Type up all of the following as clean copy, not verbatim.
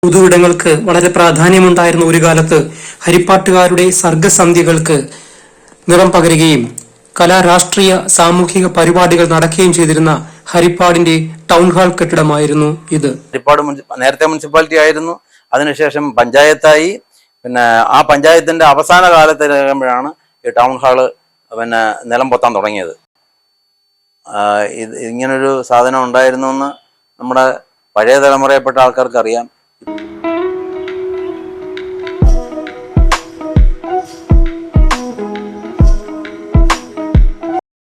പൊതുവിടങ്ങൾക്ക് വളരെ പ്രാധാന്യമുണ്ടായിരുന്ന ഒരു കാലത്ത് ഹരിപ്പാട്ടുകാരുടെ സർഗസന്ധ്യകൾക്ക് നിറം പകരുകയും രാഷ്ട്രീയ സാമൂഹിക പരിപാടികൾ നടക്കുകയും ചെയ്തിരുന്ന ഹരിപ്പാടിന്റെ ടൗൺ ഹാൾ കെട്ടിടമായിരുന്നു ഇത്. ഹരിപ്പാട് നേരത്തെ മുനിസിപ്പാലിറ്റി ആയിരുന്നു, അതിനുശേഷം പഞ്ചായത്തായി. പിന്നെ ആ പഞ്ചായത്തിന്റെ അവസാന കാലത്തിലാകുമ്പോഴാണ് ഈ ടൗൺ ഹാള് നിലം പൊത്താൻ തുടങ്ങിയത്. ഇങ്ങനൊരു സാധനം ഉണ്ടായിരുന്നു എന്ന് നമ്മുടെ പഴയ തലമുറയിൽപ്പെട്ട ആൾക്കാർക്ക് അറിയാം.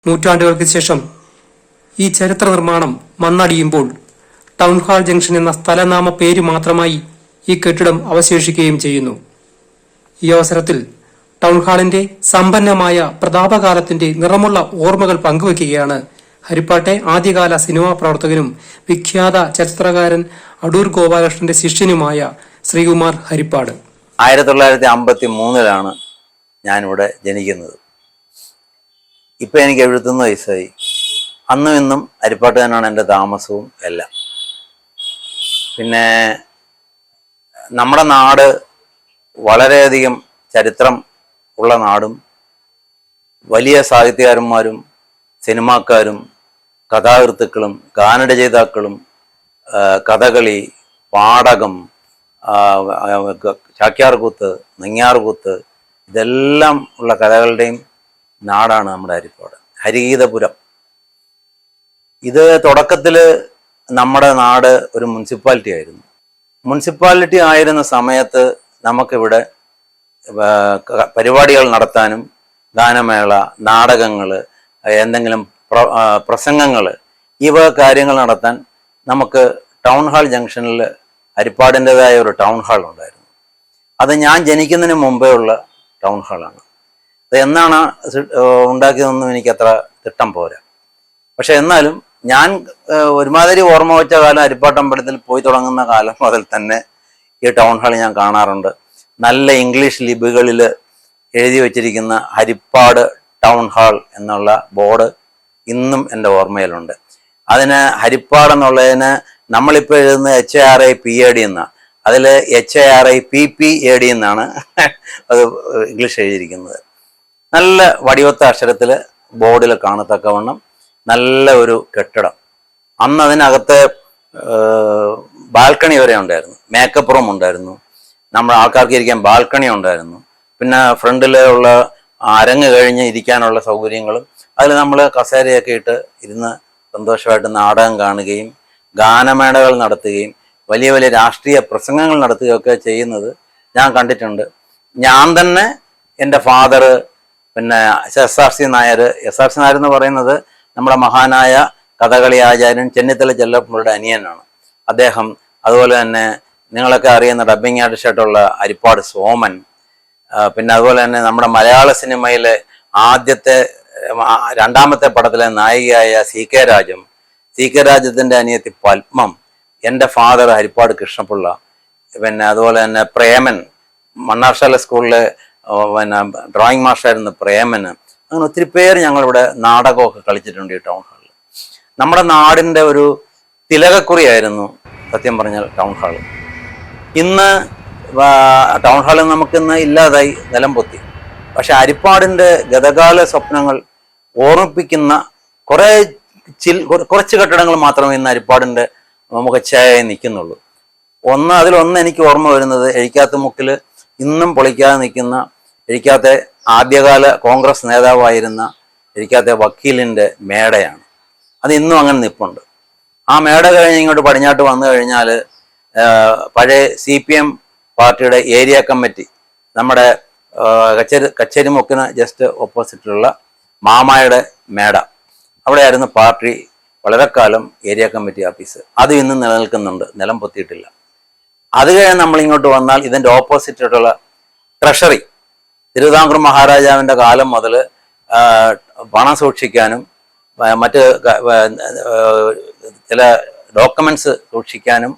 നൂറ്റാണ്ടുകൾക്ക് ശേഷം ഈ ചരിത്ര നിർമ്മാണം മണ്ണടിയുമ്പോൾ ടൗൺ ഹാൾ ജംഗ്ഷൻ എന്ന സ്ഥലനാമ പേര് മാത്രമായി ഈ കെട്ടിടം അവശേഷിക്കുകയും ചെയ്യുന്നു. ഈ അവസരത്തിൽ ടൗൺ ഹാളിന്റെ സമ്പന്നമായ പ്രതാപകാലത്തിന്റെ നിറമുള്ള ഓർമ്മകൾ പങ്കുവയ്ക്കുകയാണ് ഹരിപ്പാട്ടെ ആദ്യകാല സിനിമാ പ്രവർത്തകനും വിഖ്യാത ചരിത്രകാരൻ അടൂർ ഗോപാലകൃഷ്ണന്റെ ശിഷ്യനുമായ ശ്രീകുമാർ ഹരിപ്പാട്. 1953 ഞാനിവിടെ ജനിക്കുന്നത്. ഇപ്പം എനിക്ക് 71 വയസ്സായി. അന്നും ഇന്നും ഹരിപ്പാട്ട് തന്നെയാണ് എൻ്റെ താമസവും എല്ലാം. പിന്നെ നമ്മുടെ നാട് വളരെയധികം ചരിത്രം ഉള്ള നാടും വലിയ സാഹിത്യകാരന്മാരും സിനിമാക്കാരും കഥാകൃത്തുക്കളും ഗാനരചയിതാക്കളും കഥകളി, പാടകം, ചാക്യാർകൂത്ത്, നെയ്യാർകൂത്ത് ഇതെല്ലാം ഉള്ള കലകളുടെയും നാടാണ് നമ്മുടെ ഹരിപ്പാട്. ഹരിഗീതപുരം. ഇത് തുടക്കത്തിൽ നമ്മുടെ നാട് ഒരു മുനിസിപ്പാലിറ്റി ആയിരുന്നു. മുനിസിപ്പാലിറ്റി ആയിരുന്ന സമയത്ത് നമുക്കിവിടെ പരിപാടികൾ നടത്താനും ഗാനമേള, നാടകങ്ങൾ, എന്തെങ്കിലും പ്രസംഗങ്ങൾ, ഇവ കാര്യങ്ങൾ നടത്താൻ നമുക്ക് ടൗൺ ഹാൾ ജംഗ്ഷനിൽ ഹരിപ്പാടിൻ്റെതായ ഒരു ടൗൺ ഹാൾ ഉണ്ടായിരുന്നു. അത് ഞാൻ ജനിക്കുന്നതിന് മുമ്പേ ഉള്ള ടൗൺ ഹാളാണ്. അത് എന്നാണ് ഉണ്ടാക്കിയതെന്നും എനിക്കത്ര തിട്ടം പോരാ. പക്ഷെ എന്നാലും ഞാൻ ഒരുമാതിരി ഓർമ്മ വെച്ച കാലം ഹരിപ്പാട്ടമ്പലത്തിൽ പോയി തുടങ്ങുന്ന കാലം മുതൽ തന്നെ ഈ ടൗൺ ഹാൾ ഞാൻ കാണാറുണ്ട്. നല്ല ഇംഗ്ലീഷ് ലിപികളിൽ എഴുതി വച്ചിരിക്കുന്ന ഹരിപ്പാട് ടൗൺ ഹാൾ എന്നുള്ള ബോർഡ് ഇന്നും എൻ്റെ ഓർമ്മയിലുണ്ട്. അതിന് ഹരിപ്പാട് എന്നുള്ളതിന് നമ്മളിപ്പോൾ എഴുതുന്ന HARIPAD എന്നാണ്. അതിൽ HARIPPAD എന്നാണ് അത് ഇംഗ്ലീഷ് എഴുതിയിരിക്കുന്നത്. നല്ല വടിവത്ത അക്ഷരത്തിൽ ബോർഡിൽ കാണത്തക്കവണ്ണം നല്ല ഒരു കെട്ടിടം. അന്ന് അതിനകത്ത് ബാൽക്കണി വരെ ഉണ്ടായിരുന്നു, മേക്കപ്പ് റൂം ഉണ്ടായിരുന്നു, നമ്മുടെ ആൾക്കാർക്ക് ഇരിക്കാൻ ബാൽക്കണി ഉണ്ടായിരുന്നു. പിന്നെ ഫ്രണ്ടിൽ ഉള്ള അരങ്ങ് കഴിഞ്ഞ് ഇരിക്കാനുള്ള സൗകര്യങ്ങളും, അതിൽ നമ്മൾ കസേരയൊക്കെ ഇട്ട് ഇരുന്ന് സന്തോഷമായിട്ട് നാടകം കാണുകയും ഗാനമേളകൾ നടത്തുകയും വലിയ വലിയ രാഷ്ട്രീയ പ്രസംഗങ്ങൾ നടത്തുകയൊക്കെ ചെയ്യുന്നത് ഞാൻ കണ്ടിട്ടുണ്ട്. ഞാൻ തന്നെ, എൻ്റെ ഫാദർ, പിന്നെ SRC നായർ എന്ന് പറയുന്നത് നമ്മുടെ മഹാനായ കഥകളി ആചാര്യൻ ചെന്നിത്തല ചെല്ലപ്പുള്ളിയുടെ അനിയനാണ് അദ്ദേഹം. അതുപോലെ തന്നെ നിങ്ങളൊക്കെ അറിയുന്ന ഡബ്ബിംഗ് ആർട്ടിസ്റ്റായിട്ടുള്ള ഹരിപ്പാട് സോമൻ, പിന്നെ അതുപോലെ തന്നെ നമ്മുടെ മലയാള സിനിമയിലെ രണ്ടാമത്തെ പടത്തിലെ നായികയായ CK രാജം, CK രാജത്തിൻ്റെ അനിയത്തി പത്മം, എൻ്റെ ഫാദർ ഹരിപ്പാട് കൃഷ്ണപിള്ള, പിന്നെ അതുപോലെ തന്നെ പ്രേമൻ, മണ്ണാർശാല സ്കൂളിലെ ഡ്രോയിങ് മാസ്റ്ററായിരുന്ന പ്രേമന്, അങ്ങനെ ഒത്തിരി പേര് ഞങ്ങളിവിടെ നാടകമൊക്കെ കളിച്ചിട്ടുണ്ട് ഈ ടൗൺ ഹാളിൽ. നമ്മുടെ നാടിൻ്റെ ഒരു തിലകക്കുറിയായിരുന്നു സത്യം പറഞ്ഞാൽ ടൗൺ ഹാൾ. ഇന്ന് ടൗൺ ഹാളിൽ നമുക്കിന്ന് ഇല്ലാതായി, നിലം പൊത്തി. പക്ഷെ ഹരിപ്പാടിൻ്റെ ഗതകാല സ്വപ്നങ്ങൾ ഓർമ്മിപ്പിക്കുന്ന കുറച്ച് കെട്ടിടങ്ങൾ മാത്രമേ ഇന്ന് ഹരിപ്പാടിൻ്റെ മുഖച്ഛായയായി നിൽക്കുന്നുള്ളൂ. അതിലൊന്ന് എനിക്ക് ഓർമ്മ വരുന്നത് എഴിക്കാത്തുമുക്കിൽ ഇന്നും പൊളിക്കാതെ നിൽക്കുന്ന എഴിക്കാത്തെ ആദ്യകാല കോൺഗ്രസ് നേതാവായിരുന്ന എഴിക്കാത്തെ വക്കീലിൻ്റെ മേടയാണ്. അത് ഇന്നും അങ്ങനെ നിൽപ്പുണ്ട്. ആ മേട കഴിഞ്ഞ് ഇങ്ങോട്ട് പടിഞ്ഞാട്ട് വന്നു കഴിഞ്ഞാൽ പഴയ CPM പാർട്ടിയുടെ ഏരിയ കമ്മിറ്റി, നമ്മുടെ കച്ചേരിമുക്കിന് ജസ്റ്റ് ഓപ്പോസിറ്റിലുള്ള മാമായുടെ മേട, അവിടെയായിരുന്നു പാർട്ടി വളരെ കാലം ഏരിയ കമ്മിറ്റി ഓഫീസ്. അത് ഇന്നും നിലനിൽക്കുന്നുണ്ട്, നിലം പൊത്തിയിട്ടില്ല. അത് കഴിഞ്ഞ് നമ്മളിങ്ങോട്ട് വന്നാൽ ഇതിൻ്റെ ഓപ്പോസിറ്റായിട്ടുള്ള ട്രഷറി, തിരുവിതാംകൂർ മഹാരാജാവിൻ്റെ കാലം മുതൽ പണം സൂക്ഷിക്കാനും മറ്റ് ചില ഡോക്യുമെൻറ്റ്സ് സൂക്ഷിക്കാനും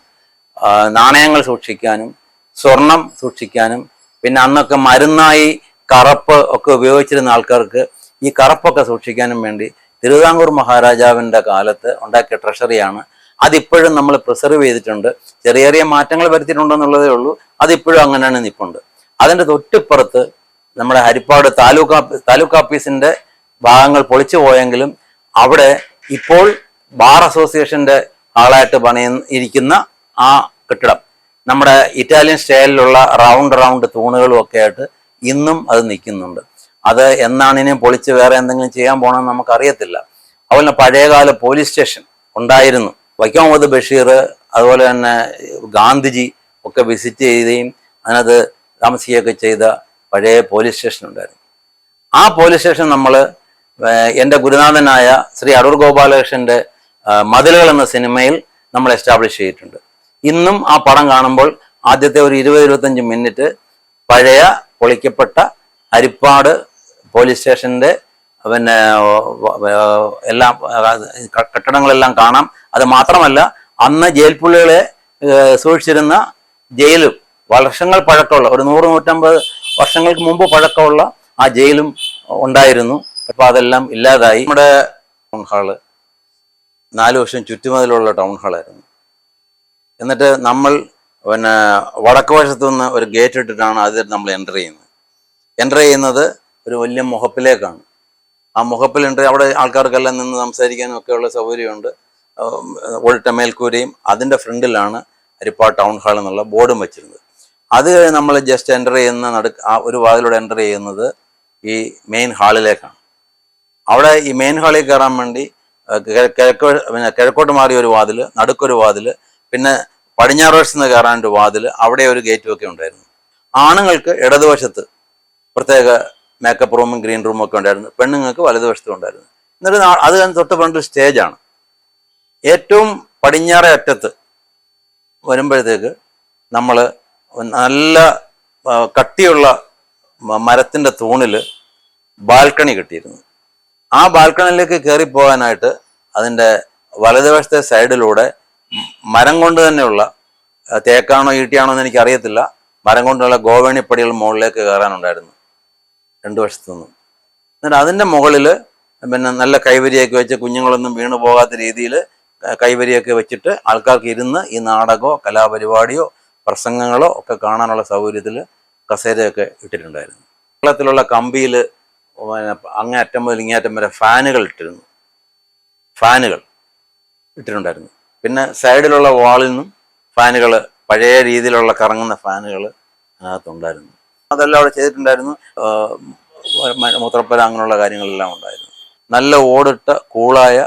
നാണയങ്ങൾ സൂക്ഷിക്കാനും സ്വർണം സൂക്ഷിക്കാനും, പിന്നെ അന്നൊക്കെ മരുന്നായി കറുപ്പ് ഒക്കെ ഉപയോഗിച്ചിരുന്ന ആൾക്കാർക്ക് ഈ കറുപ്പൊക്കെ സൂക്ഷിക്കാനും വേണ്ടി തിരുവിതാംകൂർ മഹാരാജാവിൻ്റെ കാലത്ത് ഉണ്ടാക്കിയ ട്രഷറിയാണ് അതിപ്പോഴും നമ്മൾ പ്രിസർവ് ചെയ്തിട്ടുണ്ട്. ചെറിയ ചെറിയ മാറ്റങ്ങൾ വരുത്തിയിട്ടുണ്ടെന്നുള്ളതേ ഉള്ളൂ. അതിപ്പോഴും അങ്ങനെയാണ് നിൽപ്പുണ്ട്. അതിൻ്റെ തൊട്ടിപ്പുറത്ത് നമ്മുടെ ഹരിപ്പാട് താലൂക്ക് ഓഫീസിന്റെ ഭാഗങ്ങൾ പൊളിച്ചു പോയെങ്കിലും അവിടെ ഇപ്പോൾ ബാർ അസോസിയേഷന്റെ ആളായിട്ട് ഇരിക്കുന്ന ആ കെട്ടിടം നമ്മുടെ ഇറ്റാലിയൻ സ്റ്റൈലിലുള്ള റൗണ്ട് തൂണുകളും ഒക്കെ ആയിട്ട് ഇന്നും അത് നിൽക്കുന്നുണ്ട്. അത് എന്നാണ് ഇനിയും പൊളിച്ച് വേറെ എന്തെങ്കിലും ചെയ്യാൻ പോകണമെന്ന് നമുക്കറിയത്തില്ല. അതുപോലെ പഴയകാല പോലീസ് സ്റ്റേഷൻ ഉണ്ടായിരുന്നു. വൈക്കം മുഹമ്മദ് ബഷീർ അതുപോലെ തന്നെ ഗാന്ധിജി ഒക്കെ വിസിറ്റ് ചെയ്യുകയും അതിനകത്ത് താമസിക്കുകയൊക്കെ ചെയ്ത പഴയ പോലീസ് സ്റ്റേഷൻ ഉണ്ടായിരുന്നു. ആ പോലീസ് സ്റ്റേഷൻ നമ്മൾ എൻ്റെ ഗുരുനാഥനായ ശ്രീ അടൂർ ഗോപാലകൃഷ്ണന്റെ മതിലുകൾ എന്ന സിനിമയിൽ നമ്മൾ എസ്റ്റാബ്ലിഷ് ചെയ്തിട്ടുണ്ട്. ഇന്നും ആ പടം കാണുമ്പോൾ ആദ്യത്തെ ഒരു 20-25 മിനിറ്റ് പഴയ പൊളിക്കപ്പെട്ട ഹരിപ്പാട് പോലീസ് സ്റ്റേഷന്റെ പിന്നെ എല്ലാം കെട്ടിടങ്ങളെല്ലാം കാണാം. അത് മാത്രമല്ല അന്ന് ജയിൽ പുള്ളികളെ സൂക്ഷിച്ചിരുന്ന ജയിലും വർഷങ്ങൾ പഴക്കമുള്ള ഒരു 100-150 വർഷങ്ങൾക്ക് മുമ്പ് പഴക്കമുള്ള ആ ജയിലും ഉണ്ടായിരുന്നു. അപ്പൊ അതെല്ലാം ഇല്ലാതായി. നമ്മുടെ ടൗൺ ഹാള് 4 വർഷം ചുറ്റുമതിലുള്ള ടൗൺ ഹാളായിരുന്നു. എന്നിട്ട് നമ്മൾ പിന്നെ വടക്ക് വശത്തു നിന്ന് ഒരു ഗേറ്റ് ഇട്ടിട്ടാണ് അതിൽ നമ്മൾ എൻ്റർ ചെയ്യുന്നത് ഒരു വലിയ മുഖപ്പിലേക്കാണ്. ആ മുഖപ്പിൽ എൻ്റർ അവിടെ ആൾക്കാർക്കെല്ലാം നിന്ന് സംസാരിക്കാനും ഒക്കെയുള്ള സൗകര്യമുണ്ട്. ഒഴിട്ട മേൽക്കൂരയും അതിൻ്റെ ഫ്രണ്ടിലാണ് ഹരിപ്പാട് ടൗൺ ഹാൾ എന്നുള്ള ബോർഡും വെച്ചിരുന്നത്. അത് നമ്മൾ ജസ്റ്റ് എൻ്റർ ചെയ്യുന്ന ആ ഒരു വാതിലൂടെ എൻ്റർ ചെയ്യുന്നത് ഈ മെയിൻ ഹാളിലേക്കാണ്. അവിടെ ഈ മെയിൻ ഹാളിൽ കയറാൻ വേണ്ടി കിഴക്കോട്ട് മാറിയ ഒരു വാതിൽ, നടുക്കൊരു വാതിൽ, പിന്നെ പടിഞ്ഞാറ് വശത്ത് നിന്ന് കയറാൻ ഒരു വാതിൽ, അവിടെ ഒരു ഗേറ്റും ഒക്കെ ഉണ്ടായിരുന്നു. ആണുങ്ങൾക്ക് ഇടതുവശത്ത് പ്രത്യേക മേക്കപ്പ് റൂമും ഗ്രീൻ റൂമും ഒക്കെ ഉണ്ടായിരുന്നു. പെണ്ണുങ്ങൾക്ക് വലതുവശത്തും ഉണ്ടായിരുന്നു. എന്നിട്ട് അത് തൊട്ട് ഫ്രണ്ടിൽ സ്റ്റേജാണ്. ഏറ്റവും പടിഞ്ഞാറേ അറ്റത്ത് വരുമ്പോഴത്തേക്ക് നമ്മൾ നല്ല കട്ടിയുള്ള മരത്തിൻ്റെ തൂണിൽ ബാൽക്കണി കെട്ടിയിരുന്നു. ആ ബാൽക്കണിയിലേക്ക് കയറിപ്പോകാനായിട്ട് അതിൻ്റെ വലതുവശത്തെ സൈഡിലൂടെ മരം കൊണ്ട് തന്നെയുള്ള തേക്കാണോ ഈട്ടിയാണോ എന്ന് എനിക്കറിയത്തില്ല, മരം കൊണ്ടുള്ള ഗോവേണിപ്പടികൾ മുകളിലേക്ക് കയറാനുണ്ടായിരുന്നു 2 വശത്തു നിന്നും. എന്നിട്ട് അതിൻ്റെ മുകളിൽ പിന്നെ നല്ല കൈവരിയൊക്കെ വെച്ച് കുഞ്ഞുങ്ങളൊന്നും വീണു പോകാത്ത രീതിയിൽ കൈവരിയൊക്കെ വെച്ചിട്ട് ആൾക്കാർക്ക് ഇരുന്ന് ഈ നാടകമോ കലാപരിപാടിയോ പ്രസംഗങ്ങളോ ഒക്കെ കാണാനുള്ള സൗകര്യത്തിൽ കസേരയൊക്കെ ഇട്ടിട്ടുണ്ടായിരുന്നു. കേരളത്തിലുള്ള കമ്പിയിൽ അങ്ങേയറ്റം മുതൽ ഇങ്ങേയറ്റം വരെ ഫാനുകൾ ഇട്ടിട്ടുണ്ടായിരുന്നു. പിന്നെ സൈഡിലുള്ള വാളിൽ നിന്നും ഫാനുകൾ, പഴയ രീതിയിലുള്ള കറങ്ങുന്ന ഫാനുകൾ അതിനകത്തുണ്ടായിരുന്നു. അതെല്ലാം അവിടെ ചെയ്തിട്ടുണ്ടായിരുന്നു. മൂത്രപ്പര അങ്ങനെയുള്ള കാര്യങ്ങളെല്ലാം ഉണ്ടായിരുന്നു. നല്ല ഓടിട്ട കൂളായ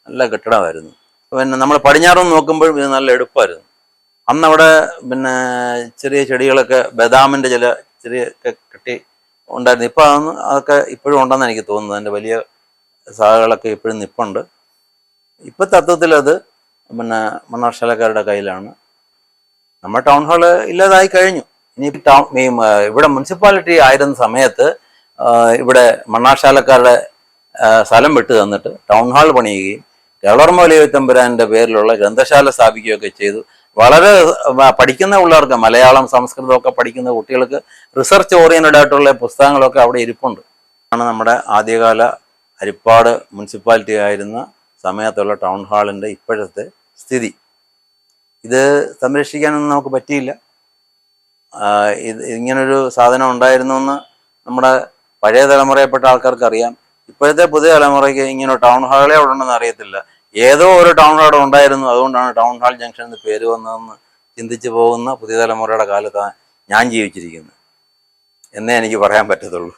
നല്ല കെട്ടിടമായിരുന്നു. പിന്നെ നമ്മൾ പടിഞ്ഞാറൊന്ന് നോക്കുമ്പോഴും ഇത് നല്ല എടുപ്പായിരുന്നു. അന്നവിടെ പിന്നെ ചെറിയ ചെടികളൊക്കെ ബദാമിൻ്റെ ചില ചെറിയ കെട്ടി ഉണ്ടായിരുന്നു. ഇപ്പം അതൊക്കെ ഇപ്പോഴും ഉണ്ടെന്ന് എനിക്ക് തോന്നുന്നത്. അതിൻ്റെ വലിയ സാധകളൊക്കെ ഇപ്പോഴും നിൽപ്പുണ്ട്. ഇപ്പം തത്വത്തിൽ അത് പിന്നെ മണ്ണാർശാലക്കാരുടെ കയ്യിലാണ്. നമ്മുടെ ടൗൺ ഹാള് ഇല്ലാതായി കഴിഞ്ഞു. ഇനി ഇവിടെ മുനിസിപ്പാലിറ്റി ആയിരുന്ന സമയത്ത് ഇവിടെ മണ്ണാർശാലക്കാരുടെ സ്ഥലം വിട്ടു തന്നിട്ട് ടൗൺ ഹാൾ പണിയുകയും കേളവർമ്മ വലിയ തമ്പുരാൻ്റെ പേരിലുള്ള ഗ്രന്ഥശാല സ്ഥാപിക്കുകയൊക്കെ ചെയ്തു. വളരെ പഠിക്കുന്ന പിള്ളേർക്ക്, മലയാളം സംസ്കൃതം ഒക്കെ പഠിക്കുന്ന കുട്ടികൾക്ക് റിസർച്ച് ഓറിയൻറ്റഡ് ആയിട്ടുള്ള പുസ്തകങ്ങളൊക്കെ അവിടെ ഇരിപ്പുണ്ട്. ആണ് നമ്മുടെ ആദ്യകാല ഹരിപ്പാട് മുനിസിപ്പാലിറ്റി ആയിരുന്ന സമയത്തുള്ള ടൗൺ ഹാളിൻ്റെ ഇപ്പോഴത്തെ സ്ഥിതി. ഇത് സംരക്ഷിക്കാനൊന്നും നമുക്ക് പറ്റിയില്ല. ഇങ്ങനൊരു സാധനം ഉണ്ടായിരുന്നു എന്ന് നമ്മുടെ പഴയ തലമുറയിൽപ്പെട്ട ആൾക്കാർക്ക് അറിയാം. ഇപ്പോഴത്തെ പുതിയ തലമുറയ്ക്ക് ഇങ്ങനെ ടൗൺ ഹാളേ അവിടെ ഉണ്ടെന്ന് അറിയത്തില്ല. ഏതോ ഒരു ടൗൺ ഹാൾ ഉണ്ടായിരുന്നു, അതുകൊണ്ടാണ് ടൗൺ ഹാൾ ജംഗ്ഷൻ എന്ന് പേര് വന്നതെന്ന് ചിന്തിച്ചു പോകുന്ന പുതിയ തലമുറയുടെ കാലത്താണ് ഞാൻ ജീവിച്ചിരിക്കുന്നത് എന്നേ എനിക്ക് പറയാൻ പറ്റത്തുള്ളൂ.